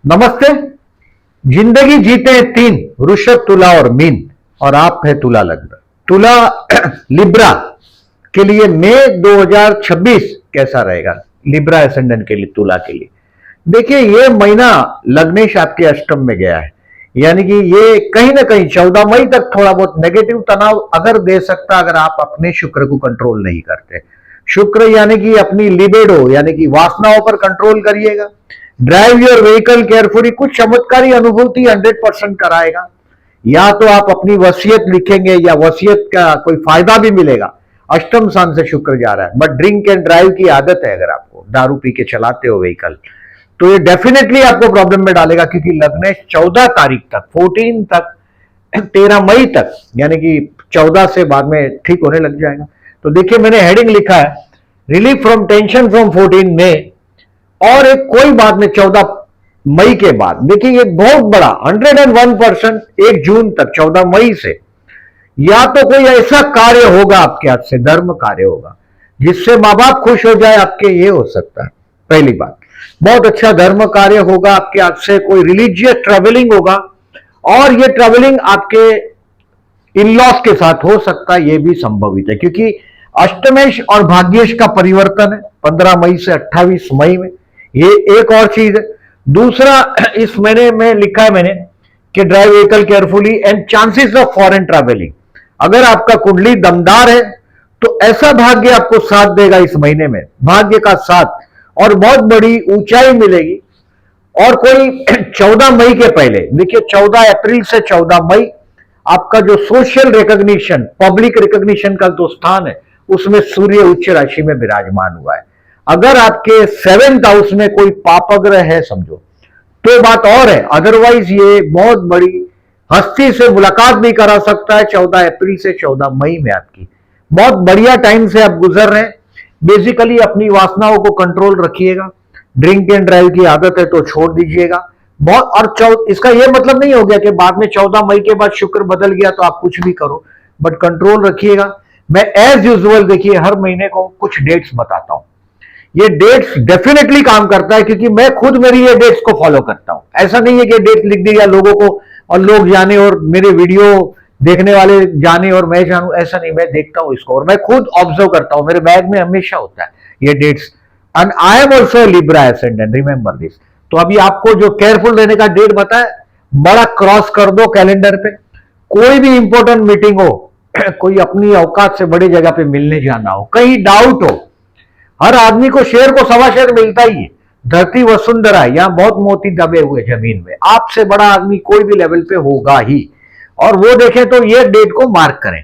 नमस्ते। जिंदगी जीते हैं तीन, वृषभ, तुला और मीन, और आप है तुला लग्न। तुला लिब्रा के लिए मई 2026 कैसा रहेगा? लिब्रा एसेंडेंट के लिए, तुला के लिए देखिए, ये महीना लग्नेश आपके अष्टम में गया है, यानी कि ये कहीं ना कहीं 14 मई तक थोड़ा बहुत नेगेटिव तनाव अगर दे सकता, अगर आप अपने शुक्र को कंट्रोल नहीं करते। शुक्र यानी कि अपनी लिबिडो यानी कि वासनाओं पर कंट्रोल करिएगा। ड्राइव योर व्हीकल केयरफुली, कुछ चमत्कारी अनुभूति 100% कराएगा। या तो आप अपनी वसीयत लिखेंगे या वसीयत का कोई फायदा भी मिलेगा। अष्टम स्थान से शुक्र जा रहा है, बट ड्रिंक एंड ड्राइव की आदत है, अगर आपको दारू पी के चलाते हो व्हीकल, तो ये डेफिनेटली आपको प्रॉब्लम में डालेगा, क्योंकि लग्नेश 14 तारीख तक, 14 तक, 13 मई तक, यानी कि 14 से बाद में ठीक होने लग जाएगा। तो देखिए, मैंने हेडिंग लिखा है रिलीफ फ्रॉम टेंशन फ्रॉम 14 मई, और एक कोई बात नहीं 14 मई के बाद। देखिए, ये बहुत बड़ा 101% 1 जून तक, 14 मई से या तो कोई ऐसा कार्य होगा आपके हाथ से, धर्म कार्य होगा जिससे माँ बाप खुश हो जाए आपके, ये हो सकता है पहली बात। बहुत अच्छा धर्म कार्य होगा आपके हाथ से, कोई रिलीजियस ट्रेवलिंग होगा, और ये ट्रेवलिंग आपके इन लॉस के साथ हो सकता है, ये भी संभवित है, क्योंकि अष्टमेश और भाग्येश का परिवर्तन है 15 मई से 28 मई में। ये एक और चीज है। दूसरा, इस महीने में लिखा है मैंने कि drive vehicle carefully and chances of foreign travelling. अगर आपका कुंडली दमदार है तो ऐसा भाग्य आपको साथ देगा इस महीने में, भाग्य का साथ, और बहुत बड़ी ऊंचाई मिलेगी। और कोई 14 मई के पहले, देखिए 14 अप्रैल से 14 मई आपका जो सोशल रिकॉग्निशन, पब्लिक रिकॉग्निशन का जो स्थान है, उसमें सूर्य उच्च राशि में विराजमान हुआ है। अगर आपके 7th हाउस में कोई पापग्रह है समझो, तो बात और है, अदरवाइज ये बहुत बड़ी हस्ती से मुलाकात भी करा सकता है 14 अप्रैल से 14 मई में। आपकी बहुत बढ़िया टाइम से आप गुजर रहे हैं। बेसिकली अपनी वासनाओं को कंट्रोल रखिएगा। ड्रिंक एंड ड्राइव की आदत है तो छोड़ दीजिएगा बहुत। और इसका यह मतलब नहीं हो गया कि बाद में 14 मई के बाद शुक्र बदल गया तो आप कुछ भी करो, बट कंट्रोल रखिएगा। मैं एज यूजुअल देखिए हर महीने को कुछ डेट्स बताता हूं। ये डेट्स डेफिनेटली काम करता है, क्योंकि मैं खुद मेरी ये डेट्स को फॉलो करता हूं। ऐसा नहीं है कि डेट लिख दिया लोगों को और लोग जाने और मेरे वीडियो देखने वाले जाने और मैं जानूं, ऐसा नहीं। मैं देखता हूं इसको और मैं खुद ऑब्जर्व करता हूं, मेरे बैग में हमेशा होता है ये dates. And I am also Libra ascendant, remember this. तो अभी आपको जो केयरफुल रहने का डेट बताया, बड़ा क्रॉस कर दो कैलेंडर पे। कोई भी इंपॉर्टेंट मीटिंग हो, कोई अपनी औकात से बड़ी जगह पे मिलने जाना हो, कहीं डाउट हो, हर आदमी को शेर को सवा शेर मिलता ही है। धरती वसुंधरा है, यहां बहुत मोती दबे हुए जमीन में, आपसे बड़ा आदमी कोई भी लेवल पे होगा ही। और वो देखें तो ये डेट को मार्क करें।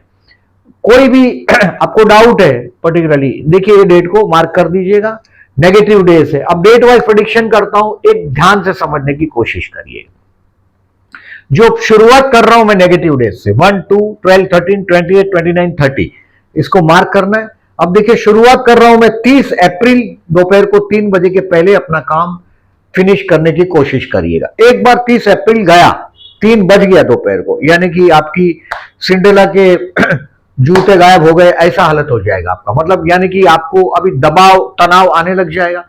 कोई भी आपको डाउट है पर्टिकुलरली, देखिए ये डेट को मार्क कर दीजिएगा। नेगेटिव डेज है। अब डेट वाइज प्रेडिक्शन करता हूं, एक ध्यान से समझने की कोशिश करिए। जो शुरुआत कर रहा हूं मैं नेगेटिव डेज से, 1, 2, 12, 13, 28, 29, 30, इसको मार्क करना है। अब देखिए शुरुआत कर रहा हूं मैं 30 अप्रैल दोपहर को 3 बजे के पहले अपना काम फिनिश करने की कोशिश करिएगा। एक बार 30 अप्रैल गया, 3 बज गया दोपहर को, यानी कि आपकी सिंड्रेला के जूते गायब हो गए, ऐसा हालत हो जाएगा आपका। मतलब यानी कि आपको अभी दबाव तनाव आने लग जाएगा।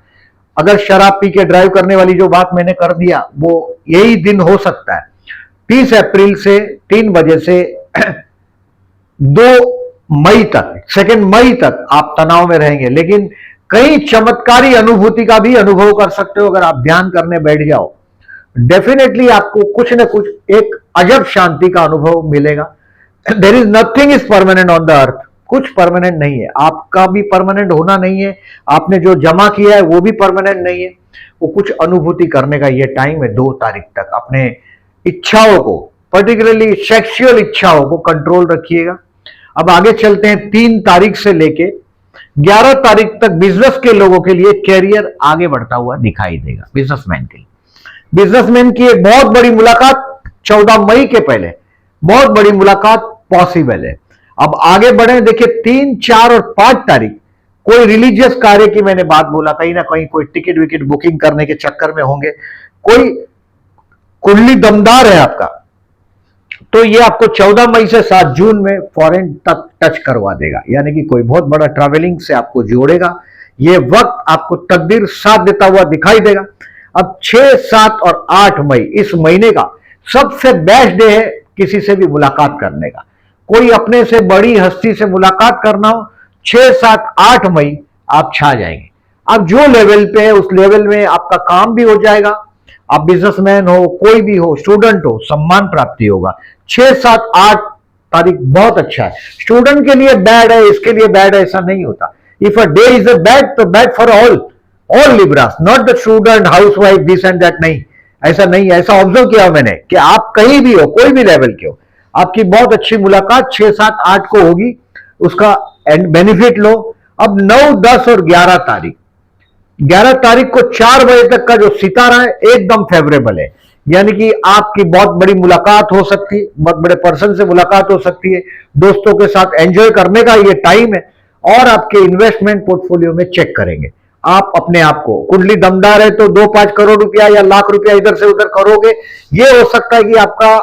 अगर शराब पी के ड्राइव करने वाली जो बात मैंने कर दिया, वो यही दिन हो सकता है। 30 अप्रैल से 3 बजे से 2 मई तक, 2 मई तक आप तनाव में रहेंगे, लेकिन कई चमत्कारी अनुभूति का भी अनुभव कर सकते हो अगर आप ध्यान करने बैठ जाओ। डेफिनेटली आपको कुछ न कुछ एक अजब शांति का अनुभव मिलेगा। There is nothing is permanent on the earth. कुछ परमानेंट नहीं है, आपका भी परमानेंट होना नहीं है, आपने जो जमा किया है वो भी परमानेंट नहीं है। वो कुछ अनुभूति करने का ये टाइम है 2 तारीख तक। अपने इच्छाओं को, पर्टिकुलरली सेक्सुअल इच्छाओं को कंट्रोल रखिएगा। अब आगे चलते हैं। 3 तारीख से लेके 11 तारीख तक बिजनेस के लोगों के लिए कैरियर आगे बढ़ता हुआ दिखाई देगा। बिजनेसमैन के लिए, बिजनेसमैन की एक बहुत बड़ी मुलाकात 14 मई के पहले, बहुत बड़ी मुलाकात पॉसिबल है। अब आगे बढ़े, देखिए 3, 4 और 5 तारीख कोई रिलीजियस कार्य की मैंने बात बोला, कहीं ना कहीं कोई टिकट विकेट बुकिंग करने के चक्कर में होंगे। कोई कुंडली दमदार है आपका, तो ये आपको 14 मई से 7 जून में फॉरेन तक टच करवा देगा, यानी कि कोई बहुत बड़ा ट्रैवलिंग से आपको जोड़ेगा। ये वक्त आपको तकदीर साथ देता हुआ दिखाई देगा। अब 6, 7 और 8 मई इस महीने का सबसे बेस्ट डे है किसी से भी मुलाकात करने का। कोई अपने से बड़ी हस्ती से मुलाकात करना हो, 6, 7, 8 मई आप छा जाएंगे। आप जो लेवल पे है उस लेवल में आपका काम भी हो जाएगा। आप बिजनेसमैन हो, कोई भी हो, स्टूडेंट हो, सम्मान प्राप्ति होगा। 6, 7, 8 तारीख बहुत अच्छा है। स्टूडेंट के लिए बैड है, इसके लिए बैड है, ऐसा नहीं होता। If a day is a bad तो bad for all Libras, not the student, housewife, this and that. नहीं, ऐसा नहीं, ऐसा ऑब्जर्व किया मैंने कि आप कहीं भी हो, कोई भी लेवल के हो, आपकी बहुत अच्छी मुलाकात 6, 7, 8 को होगी, उसका बेनिफिट लो। अब 9, 10 और 11 तारीख, 11 तारीख को 4 बजे तक का जो सितारा है एकदम फेवरेबल है। यानी कि आपकी बहुत बड़ी मुलाकात हो सकती है, बहुत बड़े पर्सन से मुलाकात हो सकती है, दोस्तों के साथ एंजॉय करने का ये टाइम है। और आपके इन्वेस्टमेंट पोर्टफोलियो में चेक करेंगे आप अपने आप को। कुंडली दमदार है तो 2-5 करोड़ रुपया या लाख रुपया इधर से उधर करोगे। ये हो सकता है कि आपका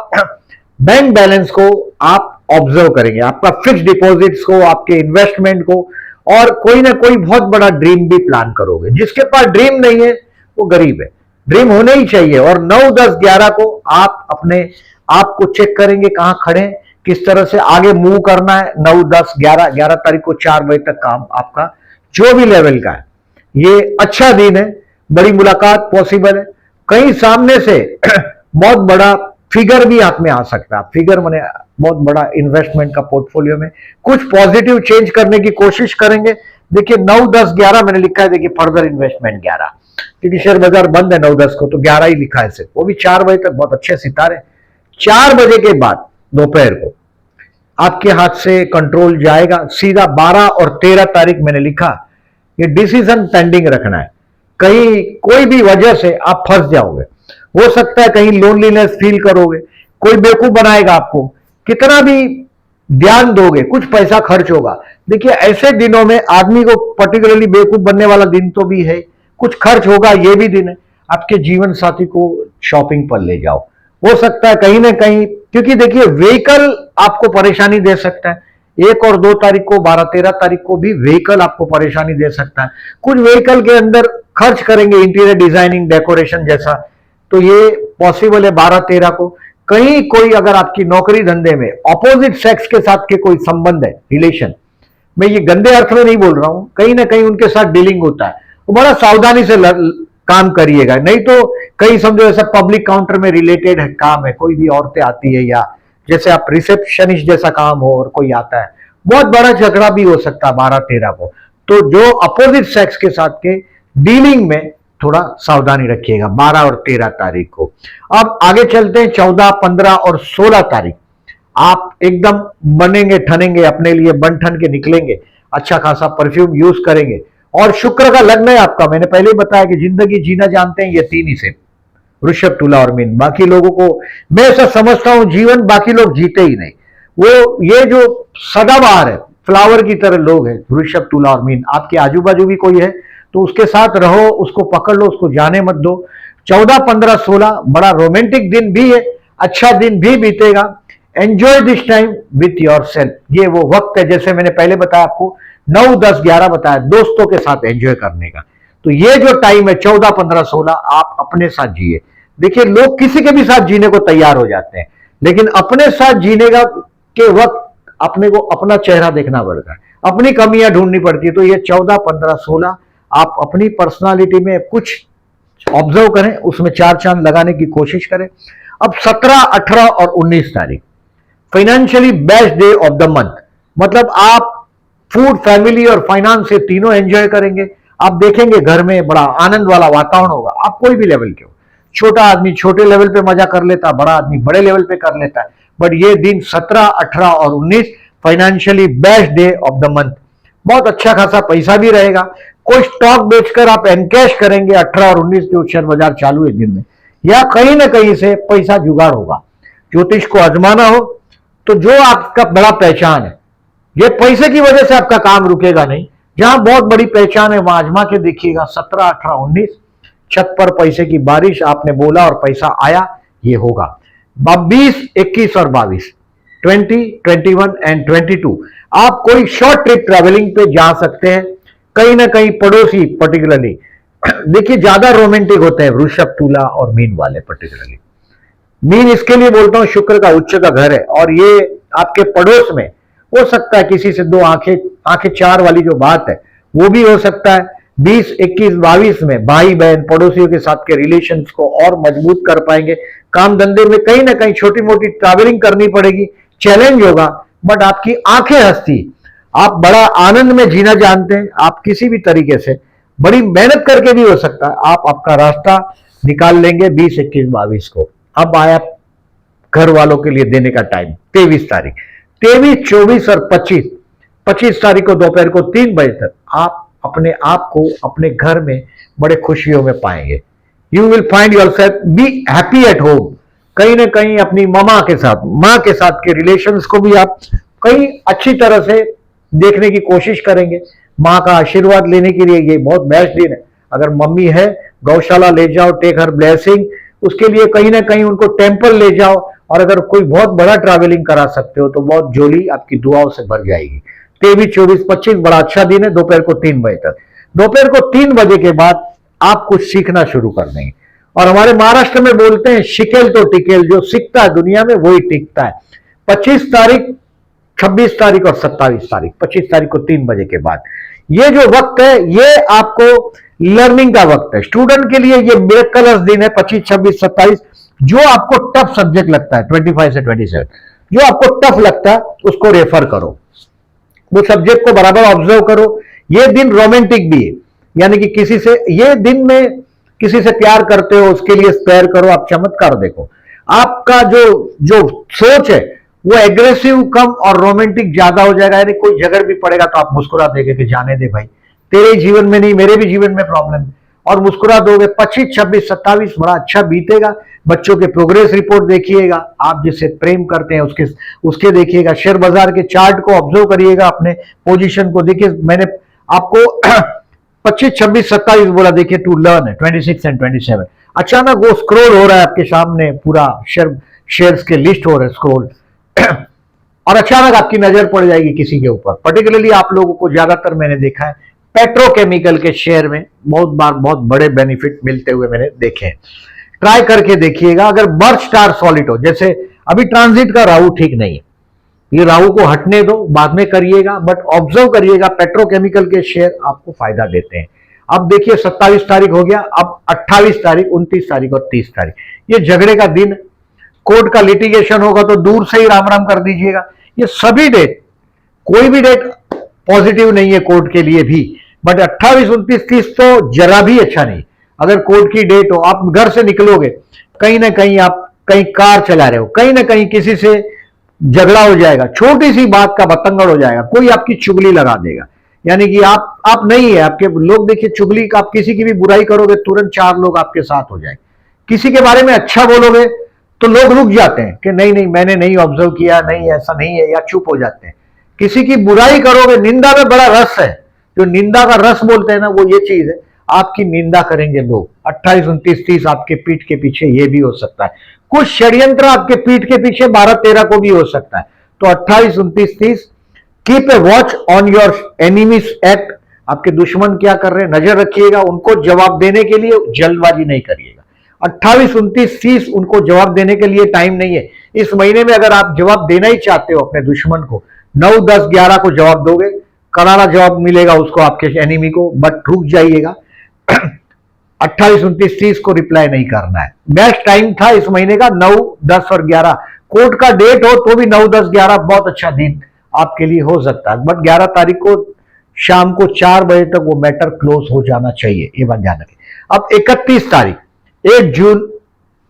बैंक बैलेंस को आप ऑब्जर्व करेंगे, आपका फिक्स डिपॉजिट्स को, आपके इन्वेस्टमेंट को, और कोई ना कोई बहुत बड़ा ड्रीम भी प्लान करोगे। जिसके पास ड्रीम नहीं है वो गरीब है, ड्रीम होने ही चाहिए। और 9, 10, 11 को आप अपने आप को चेक करेंगे कहां खड़े हैं, किस तरह से आगे मूव करना है। 9, 10, 11, 11 तारीख को 4 बजे तक काम आपका जो भी लेवल का है, ये अच्छा दिन है। बड़ी मुलाकात पॉसिबल है, कहीं सामने से बहुत बड़ा फिगर भी हाथ में आ सकता है। फिगर माने बहुत बड़ा इन्वेस्टमेंट का पोर्टफोलियो में कुछ पॉजिटिव चेंज करने की कोशिश करेंगे। देखिए 9, 10, 11 मैंने लिखा है, देखिए फर्दर इन्वेस्टमेंट 11, क्योंकि शेयर बाजार बंद है 9, 10 को, तो 11 ही लिखा है सिर्फ, वो भी 4 बजे तक बहुत अच्छे सितारे। 4 बजे के बाद दोपहर को आपके हाथ से कंट्रोल जाएगा सीधा। 12 और 13 तारीख मैंने लिखा, ये डिसीजन पेंडिंग रखना है। कहीं कोई भी वजह से आप फंस जाओगे, हो सकता है कहीं लोनलीनेस फील करोगे, कोई बेवकूफ बनाएगा आपको, कितना भी ध्यान दोगे कुछ पैसा खर्च होगा। देखिए ऐसे दिनों में आदमी को पर्टिकुलरली बेवकूफ बनने वाला दिन तो भी है, कुछ खर्च होगा, ये भी दिन है। आपके जीवन साथी को शॉपिंग पर ले जाओ, हो सकता है कहीं ना कहीं, क्योंकि देखिए व्हीकल आपको परेशानी दे सकता है। 1 और 2 तारीख को, 12, 13 तारीख को भी व्हीकल आपको परेशानी दे सकता है। कुछ व्हीकल के अंदर खर्च करेंगे, इंटीरियर डिजाइनिंग, डेकोरेशन जैसा, तो ये पॉसिबल है 12, 13 को। कहीं कोई अगर आपकी नौकरी धंधे में ऑपोजिट सेक्स के साथ के कोई संबंध है, रिलेशन, मैं ये गंदे अर्थ में नहीं बोल रहा हूं, कहीं ना कहीं उनके साथ डीलिंग होता है, तो बड़ा सावधानी से काम करिएगा। नहीं तो कहीं समझो ऐसा पब्लिक काउंटर में रिलेटेड है काम है, कोई भी औरतें आती है, या जैसे आप रिसेप्शनिस्ट जैसा काम हो और कोई आता है, बहुत बड़ा झगड़ा भी हो सकता है 12, 13 को। तो जो अपोजिट सेक्स के साथ के डीलिंग में थोड़ा सावधानी रखिएगा 12 और 13 तारीख को। अब आगे चलते हैं 14, 15 और 16 तारीख। आप एकदम बनेंगे ठनेंगे, अपने लिए बन ठन के निकलेंगे, अच्छा खासा परफ्यूम यूज करेंगे। और शुक्र का लग्न है आपका, मैंने पहले ही बताया कि जिंदगी जीना जानते हैं ये 3 ही से, वृषभ, तुला और मीन। बाकी लोगों को मैं ऐसा समझता हूं जीवन बाकी लोग जीते ही नहीं, वो ये जो सदाबहार है, फ्लावर की तरह लोग हैं, वृषभ, तुला और मीन। आपके आजू बाजू भी कोई है तो उसके साथ रहो, उसको पकड़ लो, उसको जाने मत दो। 14, 15, 16 बड़ा रोमांटिक दिन भी है, अच्छा दिन भी बीतेगा। Enjoy this time with yourself, ये वो वक्त है जैसे मैंने पहले बताया आपको, 9, 10, 11 बताया दोस्तों के साथ एंजॉय करने का। तो ये जो टाइम है 14, 15, 16 आप अपने साथ जिए। देखिए लोग किसी के भी साथ जीने को तैयार हो जाते हैं, लेकिन अपने साथ जीने का के वक्त अपने को अपना चेहरा देखना पड़ता है, अपनी कमियां ढूंढनी पड़ती है। तो ये 14, 15, 16 आप अपनी पर्सनालिटी में कुछ ऑब्जर्व करें, उसमें 4 चांद लगाने की कोशिश करें। अब 17, 18 और 19 तारीख financially best day of the month, मतलब आप फूड, फैमिली और फाइनेंस से तीनों एंजॉय करेंगे। आप देखेंगे घर में बड़ा आनंद वाला वातावरण होगा। आप कोई भी लेवल के हो, छोटा आदमी छोटे लेवल पे मजा कर लेता, बड़ा आदमी बड़े लेवल पे कर लेता है, बट ये दिन 17, 18 और 19 financially best day of the month. बहुत अच्छा खासा पैसा भी रहेगा। कोई स्टॉक बेचकर आप एनकैश करेंगे 18 और 19 जो शेयर बाजार चालू है दिन में, या कहीं ना कहीं से पैसा जुगाड़ होगा। ज्योतिष को आजमाना हो तो जो आपका बड़ा पहचान है, ये पैसे की वजह से आपका काम रुकेगा नहीं। जहां बहुत बड़ी पहचान है वहां आजमा के देखिएगा। 17, 18, 19 छत पर पैसे की बारिश, आपने बोला और पैसा आया, ये होगा। 20, 21 और 22, 20, 21 एंड 22 आप कोई शॉर्ट ट्रिप ट्रैवलिंग पे जा सकते हैं। कहीं ना कहीं पड़ोसी, पर्टिकुलरली देखिए ज्यादा रोमांटिक होते हैं वृषभ, तुला और मीन वाले पर्टिकुलरली। मीन इसके लिए बोलता हूं शुक्र का उच्च का घर है, और ये आपके पड़ोस में हो सकता है किसी से दो आंखें आंखें चार वाली जो बात है वो भी हो सकता है। 20, 21, 22 में भाई बहन पड़ोसियों के साथ के रिलेशंस को और मजबूत कर पाएंगे। काम धंधे में कहीं ना कहीं छोटी मोटी ट्रैवलिंग करनी पड़ेगी, चैलेंज होगा, बट आपकी आंखें हंसती, आप बड़ा आनंद में जीना जानते हैं। आप किसी भी तरीके से बड़ी मेहनत करके भी हो सकता है आप आपका रास्ता निकाल लेंगे 20, 21, 22 को। अब आया घर वालों के लिए देने का टाइम 23 तारीख, 23, 24 और 25। 25 तारीख को दोपहर को 3 बजे तक आप अपने आप को अपने घर में बड़े खुशियों में पाएंगे। You will find your self be happy at home. कहीं ना कहीं अपनी ममा के साथ, माँ के साथ के रिलेशंस को भी आप कहीं अच्छी तरह से देखने की कोशिश करेंगे। माँ का आशीर्वाद लेने के लिए ये बहुत बेस्ट दिन है। अगर मम्मी है, गौशाला ले जाओ, टेक हर ब्लेसिंग। उसके लिए कहीं ना कहीं उनको टेंपल ले जाओ, और अगर कोई बहुत बड़ा ट्रैवलिंग करा सकते हो तो बहुत झोली आपकी दुआओं से भर जाएगी। 23, 24, 25 बड़ा अच्छा दिन है, दोपहर को 3 बजे तक। दोपहर को 3 बजे के बाद आप कुछ सीखना शुरू कर देंगे। और हमारे महाराष्ट्र में बोलते हैं शिकेल तो टिकेल, जो सीखता है दुनिया में वही टिकता है। 25 तारीख, 26 तारीख और 27 तारीख, 25 तारीख को 3 बजे के बाद ये जो वक्त है ये आपको लर्निंग का वक्त है। स्टूडेंट के लिए ये मिरेकलस दिन है 25, 26, 27। जो आपको टफ सब्जेक्ट लगता है 25 से 27, जो आपको टफ लगता है उसको रेफर करो, वो सब्जेक्ट को बराबर ऑब्जर्व करो। ये दिन रोमांटिक भी है, यानी कि किसी से ये दिन में किसी से प्यार करते हो उसके लिए स्पेयर करो, आप चमत्कार देखो। आपका जो जो सोच है वो एग्रेसिव कम और रोमांटिक ज्यादा हो जाएगा। यानी कोई झगड़ भी पड़ेगा तो आप मुस्कुरा देंगे कि जाने दे भाई, तेरे जीवन में नहीं मेरे भी जीवन में प्रॉब्लम है, और मुस्कुरा दोगे। 25, 26, 27 बड़ा अच्छा बीतेगा। बच्चों के प्रोग्रेस रिपोर्ट देखिएगा, आप जिससे प्रेम करते हैं उसके देखिएगा। शेयर बाजार के चार्ट को ऑब्जर्व करिएगा, अपने पोजीशन को देखिए। मैंने आपको 25, 26, 27 बोला, देखिए टू लर्न है 26 एंड 27। अचानक वो स्क्रॉल हो रहा है आपके सामने, पूरा शेयर्स के लिस्ट हो रहे स्क्रॉल और अचानक आपकी नजर पड़ जाएगी किसी के ऊपर। पर्टिकुलरली आप लोगों को ज्यादातर मैंने देखा है पेट्रोकेमिकल के शेयर में बहुत बार बहुत बड़े बेनिफिट मिलते हुए मैंने देखे हैं। ट्राई करके देखिएगा। अगर बर्थ स्टार सॉलिड हो, जैसे अभी ट्रांजिट का राहु ठीक नहीं है, ये राहु को हटने दो, बाद में करिएगा, बट ऑब्जर्व करिएगा पेट्रोकेमिकल के शेयर आपको फायदा देते हैं। अब देखिए 27 तारीख हो गया, अब 28 तारीख, 29 तारीख और 30 तारीख ये झगड़े का दिन। कोर्ट का लिटिगेशन होगा तो दूर से ही राम राम कर दीजिएगा। ये सभी डेट, कोई भी डेट पॉजिटिव नहीं है कोर्ट के लिए भी, बट 28, 29, 30 तो जरा भी अच्छा नहीं। अगर कोर्ट की डेट हो, आप घर से निकलोगे, कहीं ना कहीं आप कहीं कार चला रहे हो, कहीं ना कहीं किसी से झगड़ा हो जाएगा, छोटी सी बात का बतंगड़ हो जाएगा, कोई आपकी चुगली लगा देगा। यानी कि आप नहीं है, आपके लोग देखिए चुगली का, आप किसी की भी बुराई करोगे तुरंत 4 लोग आपके साथ हो जाएंगे। किसी के बारे में अच्छा बोलोगे तो लोग रुक जाते हैं कि नहीं नहीं मैंने नहीं ऑब्जर्व किया, नहीं ऐसा नहीं है, या चुप हो जाते हैं। किसी की बुराई करोगे, निंदा में बड़ा रस है, जो निंदा का रस बोलते हैं ना, वो ये चीज है। आपकी निंदा करेंगे लोग। 28, 29, 30 आपके पीठ के पीछे ये भी हो सकता है, कुछ षड्यंत्र आपके पीठ के पीछे 12, 13 को भी हो सकता है। तो 28, 29, 30 keep a watch on your enemies act. आपके दुश्मन क्या कर रहे हैं नजर रखिएगा, उनको जवाब देने के लिए जल्दबाजी नहीं करिएगा। 28, 29, 30 उनको जवाब देने के लिए टाइम नहीं है। इस महीने में अगर आप जवाब देना ही चाहते हो अपने दुश्मन को, 9, 10, 11 को जवाब दोगे, करारा जवाब मिलेगा उसको, आपके एनिमी को, बट रुक जाइएगा। 28, 29, 30 को रिप्लाई नहीं करना है। बेस्ट टाइम था इस महीने का 9, 10 और 11। कोर्ट का डेट हो तो भी 9, 10, 11 बहुत अच्छा दिन आपके लिए हो सकता है, बट 11 तारीख को शाम को 4 बजे तक वो मैटर क्लोज हो जाना चाहिए, ये बात ध्यान रखिए। अब 31 तारीख, 1 जून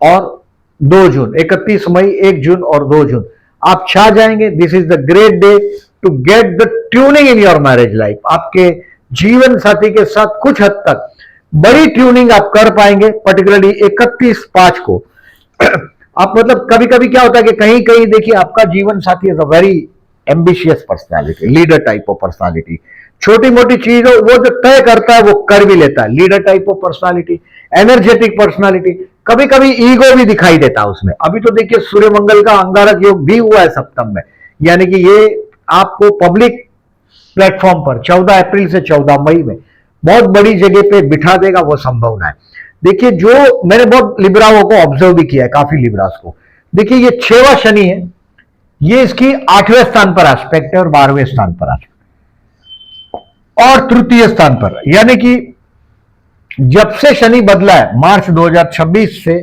और 2 जून, 31 मई, 1 जून और 2 जून आप छा जाएंगे। This is the great day to get the tuning in your marriage life. आपके जीवन साथी के साथ कुछ हद तक बड़ी ट्यूनिंग आप कर पाएंगे, पर्टिकुलरली 31/5 को। आप मतलब कभी कभी क्या होता है कि कहीं कहीं देखिए आपका जीवन साथी is a very ambitious personality, leader type of personality. छोटी मोटी चीजों वो जो तय करता है वो कर भी लेता है, leader type of personality, energetic personality. कभी कभी ईगो भी दिखाई देता है उसमें। अभी तो देखिए सूर्य मंगल का अंगारक योग भी हुआ है सप्तम में, यानी कि ये आपको पब्लिक प्लेटफॉर्म पर 14 अप्रैल से 14 मई में बहुत बड़ी जगह पे बिठा देगा, वो संभावना है। देखिए, जो मैंने बहुत लिब्राओं को ऑब्जर्व भी किया है, काफी लिब्रास को। देखिए, ये 6वां शनि है, ये इसकी 8वें स्थान पर एस्पेक्ट है और 12वें स्थान पर एस्पेक्ट और तृतीय स्थान पर, यानी कि जब से शनि बदला है मार्च 2026 से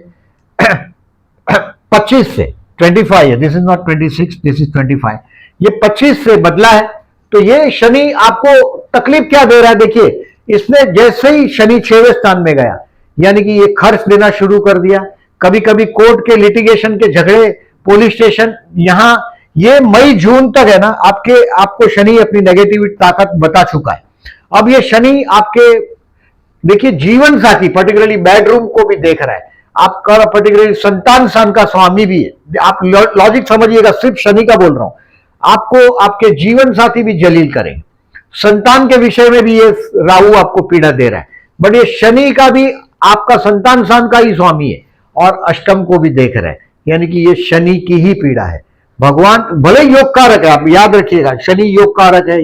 25 से 25 है, this is not 26, this is 25, ये 25 से बदला है। तो ये शनि आपको तकलीफ क्या दे रहा है? देखिए, इसने जैसे ही शनि 6वें स्थान में गया, यानी कि ये खर्च देना शुरू कर दिया। कभी कभी कोर्ट के लिटिगेशन के झगड़े, पुलिस स्टेशन, यहां ये मई जून तक है ना, आपको शनि अपनी नेगेटिव ताकत बता चुका है। अब ये शनि आपके, देखिए, जीवन साथी पर्टिकुलरली बेडरूम को भी देख रहा है, आपका पर्टिकुलरली संतान स्थान का स्वामी भी है। आप लॉजिक समझिएगा, सिर्फ शनि का बोल रहा हूं, आपको आपके जीवन साथी भी जलील करेंगे। संतान के विषय में भी ये राहु आपको पीड़ा दे रहा है, बट ये शनि का भी आपका संतान स्थान का ही स्वामी है और अष्टम को भी देख रहा है, यानी कि ये शनि की ही पीड़ा है। भगवान भले योग कारक है, आप याद रखिएगा, शनि योग कारक है,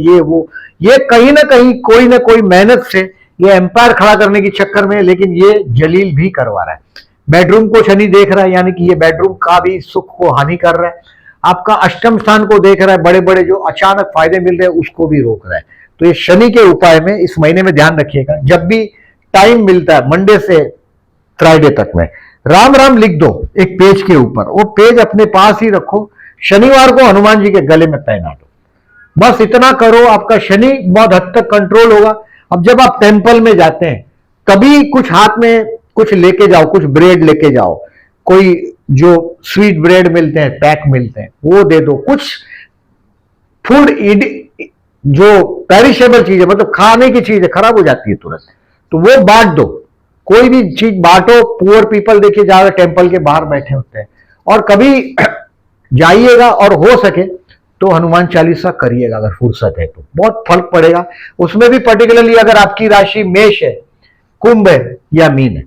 ये कहीं ना कहीं कोई ना कोई मेहनत से ये एम्पायर खड़ा करने के चक्कर में, लेकिन ये जलील भी करवा रहा है। बेडरूम को शनि देख रहा है, यानी कि ये बेडरूम का भी सुख को हानि कर रहा है। आपका अष्टम स्थान को देख रहा है, बड़े बड़े जो अचानक फायदे मिल रहे हैं उसको भी रोक रहा है। तो ये शनि के उपाय में इस महीने में ध्यान रखिएगा, जब भी टाइम मिलता है मंडे से फ्राइडे तक में राम राम लिख दो एक पेज के ऊपर, वो पेज अपने पास ही रखो, शनिवार को हनुमान जी के गले में पहना दो, बस इतना करो, आपका शनि बहुत हद तक कंट्रोल होगा। अब जब आप टेंपल में जाते हैं तभी कुछ हाथ में कुछ लेके जाओ, कुछ ब्रेड लेके जाओ, कोई जो स्वीट ब्रेड मिलते हैं, पैक मिलते हैं, वो दे दो। कुछ फूड जो पेरिशेबल चीज है, मतलब खाने की चीज है, खराब हो जाती है तुरंत, तो वो बांट दो। कोई भी चीज बांटो। पुअर पीपल देखिए ज्यादा टेंपल के बाहर बैठे होते हैं। और कभी जाइएगा और हो सके तो हनुमान चालीसा करिएगा, अगर फुर्सत है तो बहुत फर्क पड़ेगा। उसमें भी पर्टिकुलरली अगर आपकी राशि मेष है, कुंभ है या मीन है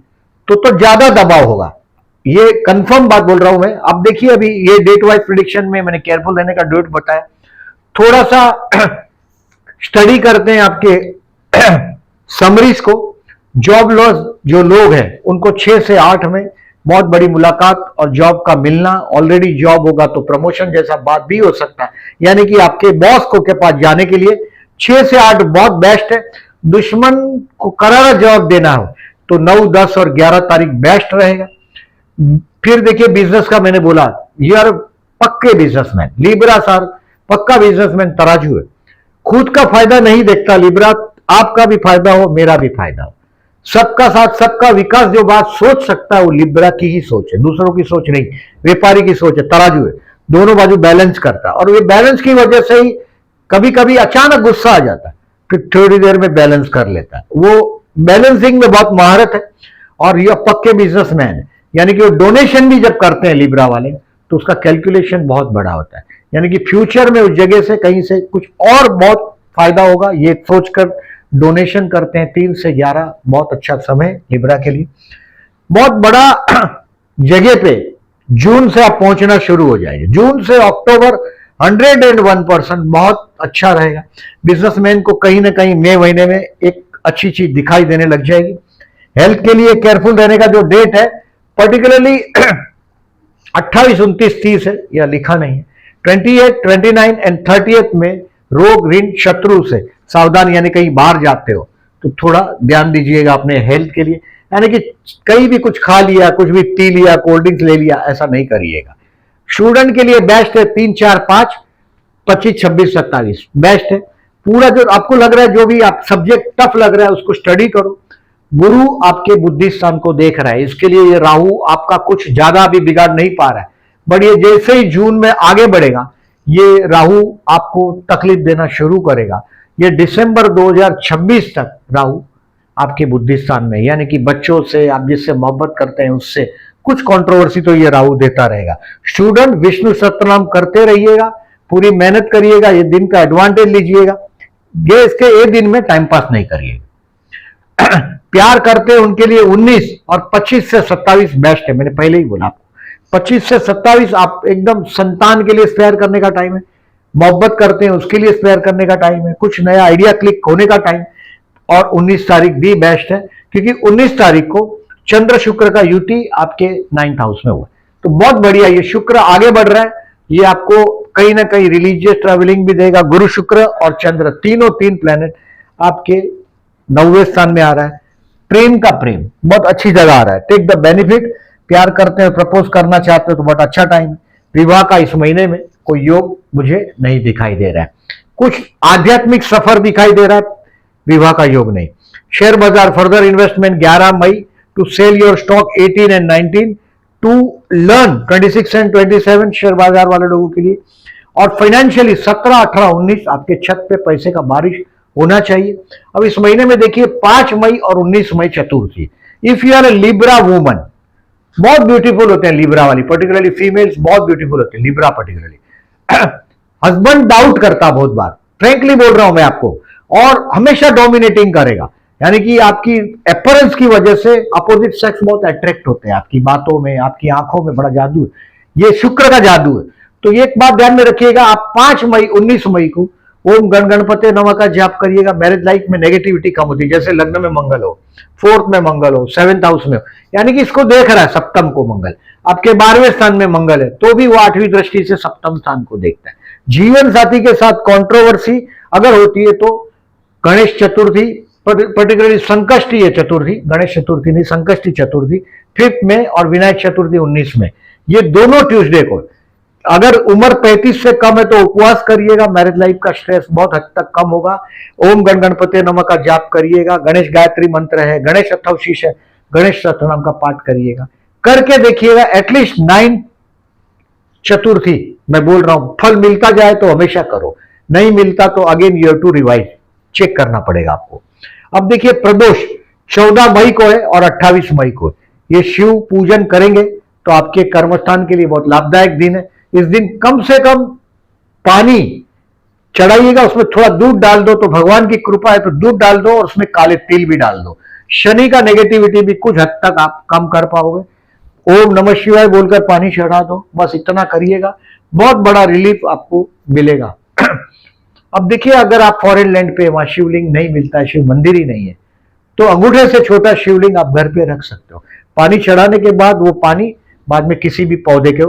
तो ज्यादा दबाव होगा, ये कंफर्म बात बोल रहा हूं मैं। अब देखिए, अभी ये डेट वाइज प्रिडिक्शन में मैंने केयरफुल रहने का डेट बताया, थोड़ा सा स्टडी करते हैं आपके समरीज को। जॉब लॉस जो लोग हैं उनको 6 से 8 में बहुत बड़ी मुलाकात और जॉब का मिलना, ऑलरेडी जॉब होगा तो प्रमोशन जैसा बात भी हो सकता है, यानी कि आपके बॉस को के पास जाने के लिए 6 से 8 बहुत बेस्ट है। दुश्मन को करारा जवाब देना हो तो 9, 10 और 11 तारीख बेस्ट रहेगा। फिर देखिए, बिजनेस का मैंने बोला, यार पक्के बिजनेसमैन लिब्रा सर, पक्का बिजनेसमैन तराजू है, खुद का फायदा नहीं देखता लिब्रा, आपका भी फायदा हो मेरा भी फायदा हो, सबका साथ सबका विकास जो बात सोच सकता है वो लिब्रा की ही सोच है, दूसरों की सोच नहीं। व्यापारी की सोच है, तराजू है, दोनों बाजू बैलेंस करता है। और ये बैलेंस की वजह से ही कभी कभी अचानक गुस्सा आ जाता है, फिर थोड़ी देर में बैलेंस कर लेता है। वो बैलेंसिंग में बहुत महारत है और ये पक्के बिजनेसमैन है, यानी कि वो डोनेशन भी जब करते हैं लिब्रा वाले तो उसका कैलकुलेशन बहुत बड़ा होता है, यानी कि फ्यूचर में उस जगह से कहीं से कुछ और बहुत फायदा होगा, ये सोचकर डोनेशन करते हैं। 3 से 11 बहुत अच्छा समय लिब्रा के लिए। बहुत बड़ा जगह पे जून से आप पहुंचना शुरू हो जाएंगे, जून से अक्टूबर 101% बहुत अच्छा रहेगा। बिजनेसमैन को कहीं ना कहीं मई महीने में एक अच्छी चीज दिखाई देने लग जाएगी। हेल्थ के लिए केयरफुल रहने का जो डेट है पर्टिकुलरली 28, 29, 30 है, या लिखा नहीं है। 28, 29 एंड 30 में रोग ऋण शत्रु से सावधान, यानी कहीं बाहर जाते हो तो थोड़ा ध्यान दीजिएगा अपने हेल्थ के लिए, यानी कि कहीं भी कुछ खा लिया, कुछ भी पी लिया, कोल्ड ड्रिंक्स ले लिया, ऐसा नहीं करिएगा। स्टूडेंट के लिए बेस्ट है 3, 4, 5, 25, 26, 27 बेस्ट है। पूरा जो आपको लग रहा है, जो भी आप सब्जेक्ट टफ लग रहा है उसको स्टडी करो। गुरु आपके बुद्धि स्थान को देख रहा है, इसके लिए ये राहु आपका कुछ ज्यादा भी बिगाड़ नहीं पा रहा है, बट ये जैसे ही जून में आगे बढ़ेगा ये राहु आपको तकलीफ देना शुरू करेगा। ये दिसंबर 2026 तक राहु आपके बुद्धि स्थान में, यानी कि बच्चों से, आप जिससे मोहब्बत करते हैं उससे कुछ कंट्रोवर्सी तो ये राहु देता रहेगा। स्टूडेंट विष्णु सहस्त्रनाम करते रहिएगा, पूरी मेहनत करिएगा, ये दिन का एडवांटेज लीजिएगा, ये इसके एक दिन में टाइम पास नहीं करिएगा। प्यार करते हैं उनके लिए 19 और 25 से 27 बेस्ट है, मैंने पहले ही बोला आपको। 25 से 27 आप एकदम संतान के लिए स्पेयर करने का टाइम है, मोहब्बत करते हैं उसके लिए स्पेयर करने का टाइम है, कुछ नया आइडिया क्लिक होने का टाइम। और 19 तारीख भी बेस्ट है, क्योंकि 19 तारीख को चंद्र शुक्र का युति आपके 9th हाउस में हुआ। तो बहुत बढ़िया, ये शुक्र आगे बढ़ रहा है, ये आपको कहीं ना कहीं रिलीजियस ट्रैवलिंग भी देगा। गुरु शुक्र और चंद्र तीन प्लैनेट आपके 9वें स्थान में आ रहा है। प्रेम का प्रेम बहुत अच्छी जगह आ रहा है। टेक द बेनिफिट, प्यार करते हैं, प्रपोज करना चाहते हो तो बहुत अच्छा टाइम है। विवाह का इस महीने में कोई योग मुझे नहीं दिखाई दे रहा है। कुछ आध्यात्मिक सफर दिखाई दे रहा है, विवाह का योग नहीं। शेयर बाजार फर्दर इन्वेस्टमेंट 11 मई to sell your stock 18 and 19 to learn 26 and 27 share बाजार वाले लोगों के लिए। और फाइनेंशियली 17, 18, 19 आपके छत पे पैसे का बारिश होना चाहिए। अब इस महीने में देखिए 5 मई और 19 मई चतुर्थी। If you are a Libra woman, बहुत ब्यूटीफुल होते हैं लिब्रा वाली, पर्टिकुलरली फीमेल्स बहुत ब्यूटीफुल होते हैं लिब्रा पर्टिकुलरली। हस्बैंड डाउट करता बहुत बार, फ्रेंकली बोल रहा हूं मैं आपको, और हमेशा डोमिनेटिंग करेगा, यानी कि आपकी अपीयरेंस की वजह से अपोजिट सेक्स बहुत अट्रैक्ट होते हैं आपकी बातों में, आपकी आंखों में बड़ा जादू है, ये शुक्र का जादू है। तो एक बात ध्यान में रखिएगा, आप 5 मई 19 मई को ओम गण गणपति नमः का जाप करिएगा। मैरिज लाइफ में नेगेटिविटी कम होती है, जैसे लग्न में मंगल हो, 4th में मंगल हो, 7th हाउस में हो, यानी कि इसको देख रहा है सप्तम को मंगल, आपके 12वें स्थान में मंगल है, तो भी वो 8वीं दृष्टि से सप्तम स्थान को देखता है। जीवन साथी के साथ कंट्रोवर्सी अगर होती है तो गणेश चतुर्थी, पर्टिकुलरली संकष्टी है चतुर्थी, गणेश चतुर्थी नहीं संकष्टी चतुर्थी 5th में, और विनायक चतुर्थी 19 में, ये दोनों ट्यूसडे को। अगर उम्र 35 से कम है तो उपवास करिएगा, मैरिज लाइफ का स्ट्रेस बहुत हद तक कम होगा। ओम गण गणपति नमः का जाप करिएगा, गणेश गायत्री मंत्र है, गणेश अथर्वशीष है, गणेश सहस्त्रनाम का पाठ करिएगा, करके देखिएगा। एटलीस्ट 9 चतुर्थी मैं बोल रहा हूं, फल मिलता जाए तो हमेशा करो, नहीं मिलता तो again you have to revise, check करना पड़ेगा आपको। अब देखिए प्रदोष 14 मई को है और 28 मई को, ये शिव पूजन करेंगे तो आपके कर्मस्थान के लिए बहुत लाभदायक दिन है। इस दिन कम से कम पानी चढ़ाइएगा, उसमें थोड़ा दूध डाल दो, तो भगवान की कृपा है तो दूध डाल दो, और उसमें काले तिल भी डाल दो। शनि का नेगेटिविटी भी कुछ हद तक आप कम कर पाओगे। ओम नमः शिवाय बोलकर पानी चढ़ा दो, बस इतना करिएगा, बहुत बड़ा रिलीफ आपको मिलेगा। अब देखिए, अगर आप फॉरेन लैंड पे वहां शिवलिंग नहीं मिलता है, शिव मंदिर ही नहीं है, तो अंगूठे से छोटा शिवलिंग आप घर पे रख सकते हो। पानी चढ़ाने के बाद वो पानी बाद में किसी भी पौधे के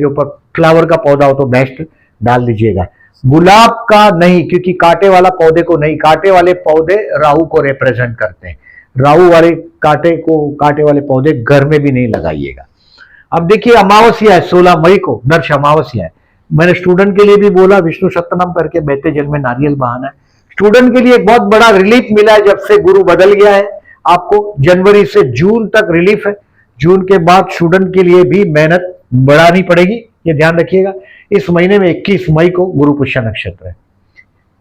ऊपर, फ्लावर का पौधा हो तो बेस्ट, डाल दीजिएगा। गुलाब का नहीं, क्योंकि कांटे वाला पौधे को नहीं, कांटे वाले पौधे राहु को रिप्रेजेंट करते हैं, राहु वाले कांटे वाले पौधे घर में भी नहीं लगाइएगा। अब देखिए अमावस्या है 16 मई को, दर्श अमावस्या है। मैंने स्टूडेंट के लिए भी बोला, विष्णु सप्तनाम करके बहते जल में नारियल बहाना है। स्टूडेंट के लिए एक बहुत बड़ा रिलीफ मिला है जब से गुरु बदल गया है। आपको जनवरी से जून तक रिलीफ है, जून के बाद स्टूडेंट के लिए भी मेहनत बढ़ानी पड़ेगी, ये ध्यान रखिएगा। इस महीने में 21 मई को गुरु पुष्य नक्षत्र है।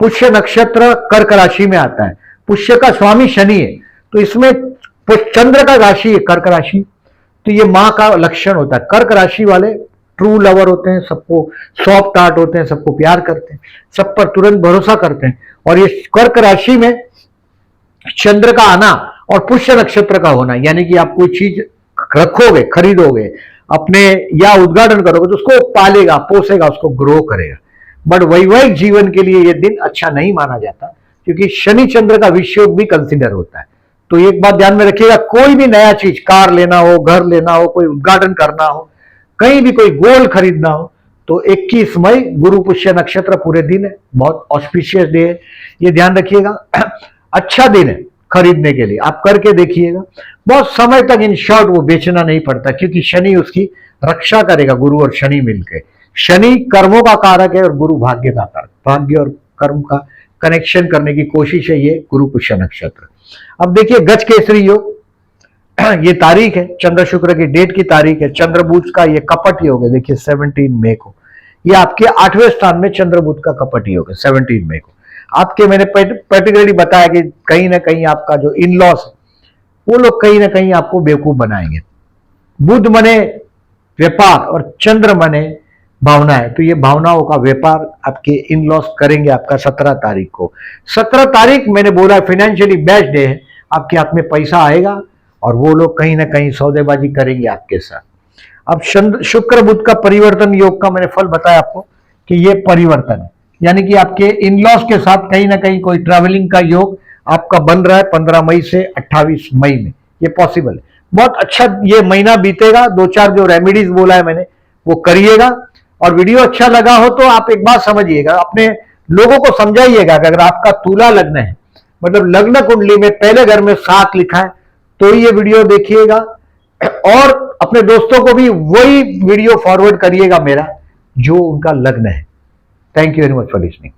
पुष्य नक्षत्र कर्क राशि में आता है, पुष्य का स्वामी शनि है, तो इसमें चंद्र का राशि है कर्क राशि, तो ये मां का लक्षण होता है। कर्क राशि वाले ट्रू लवर होते हैं, सबको सॉफ्ट हार्ट होते हैं, सबको प्यार करते हैं, सब पर तुरंत भरोसा करते हैं। और ये कर्क राशि में चंद्र का आना और पुष्य नक्षत्र का होना, यानी कि आप कोई चीज रखोगे, खरीदोगे अपने या उद्घाटन करोगे तो उसको पालेगा, पोसेगा, उसको ग्रो करेगा। बट वैवाहिक जीवन के लिए यह दिन अच्छा नहीं माना जाता, क्योंकि शनि चंद्र का विषयोग भी कंसिडर होता है। तो एक बात ध्यान में रखिएगा, कोई भी नया चीज, कार लेना हो, घर लेना हो, कोई उद्घाटन करना हो, कहीं भी कोई गोल्ड खरीदना हो, तो 21 मई गुरु पुष्य नक्षत्र पूरे दिन है, बहुत ऑस्पिशियस डे है, ये ध्यान रखिएगा। अच्छा दिन है खरीदने के लिए, आप करके देखिएगा। बहुत समय तक इन शॉर्ट वो बेचना नहीं पड़ता, क्योंकि शनि उसकी रक्षा करेगा, गुरु और शनि मिलकर। शनि कर्मों का कारक है और गुरु भाग्य का कारक, भाग्य और कर्म का कनेक्शन करने की कोशिश है ये गुरु पुष्य नक्षत्र। अब देखिए गज केसरी योग, ये तारीख है, चंद्र शुक्र की डेट की तारीख है। चंद्रबुध का ये कपट योग है, देखिए 17 मई को, ये आपके 8वें स्थान में चंद्रबुध का कपट योग है 17 मई को। आपके मैंने पर्टिकुलरली बताया कि कहीं ना कहीं आपका जो इन लॉस वो लोग कहीं ना कहीं आपको बेवकूफ बनाएंगे। बुध मने व्यापार और चंद्र मने भावना है, तो ये भावनाओं का व्यापार आपके इन लॉस करेंगे आपका 17 तारीख को। 17 तारीख मैंने बोला फाइनेंशियली बेस्ट डे है, आपके हाथ में पैसा आएगा और वो लोग कहीं ना कहीं सौदेबाजी करेंगे आपके साथ। अब शुक्र बुध का परिवर्तन योग का मैंने फल बताया आपको कि ये परिवर्तन है, यानी कि आपके इन लॉस के साथ कहीं ना कहीं कोई ट्रैवलिंग का योग आपका बन रहा है 15 मई से 28 मई में, ये पॉसिबल है। बहुत अच्छा ये महीना बीतेगा। 2-4 जो रेमेडीज बोला है मैंने वो करिएगा। और वीडियो अच्छा लगा हो तो आप एक बात समझिएगा, अपने लोगों को समझाइएगा कि अगर आपका तुला लग्न है, मतलब लग्न कुंडली में पहले घर में 7 लिखा है, तो ये वीडियो देखिएगा और अपने दोस्तों को भी वही वीडियो फॉरवर्ड करिएगा मेरा जो उनका लग्न है। Thank you very much for listening.